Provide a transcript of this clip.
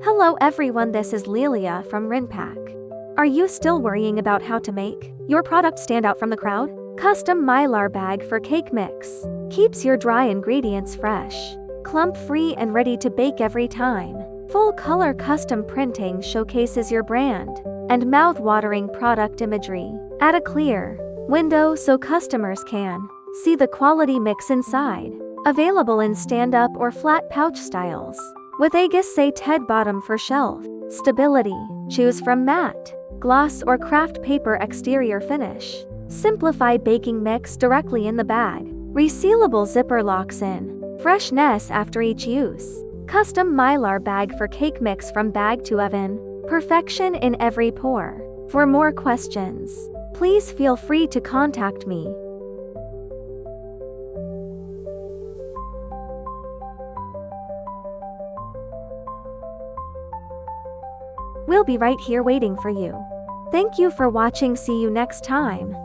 Hello everyone, this is Lilia from Rinpack. Are you still worrying about how to make your product stand out from the crowd? Custom Mylar bag for cake mix. Keeps your dry ingredients fresh, clump-free and ready to bake every time. Full color custom printing showcases your brand and mouth-watering product imagery. Add a clear window so customers can see the quality mix inside. Available in stand-up or flat pouch styles. With a gusset bottom for shelf stability. Choose from matte, gloss or craft paper exterior finish. Simplify baking mix directly in the bag. Resealable zipper locks in freshness after each use. Custom Mylar bag for cake mix from bag to oven. Perfection in every pour. For more questions, please feel free to contact me. We'll be right here waiting for you. Thank you for watching. See you next time.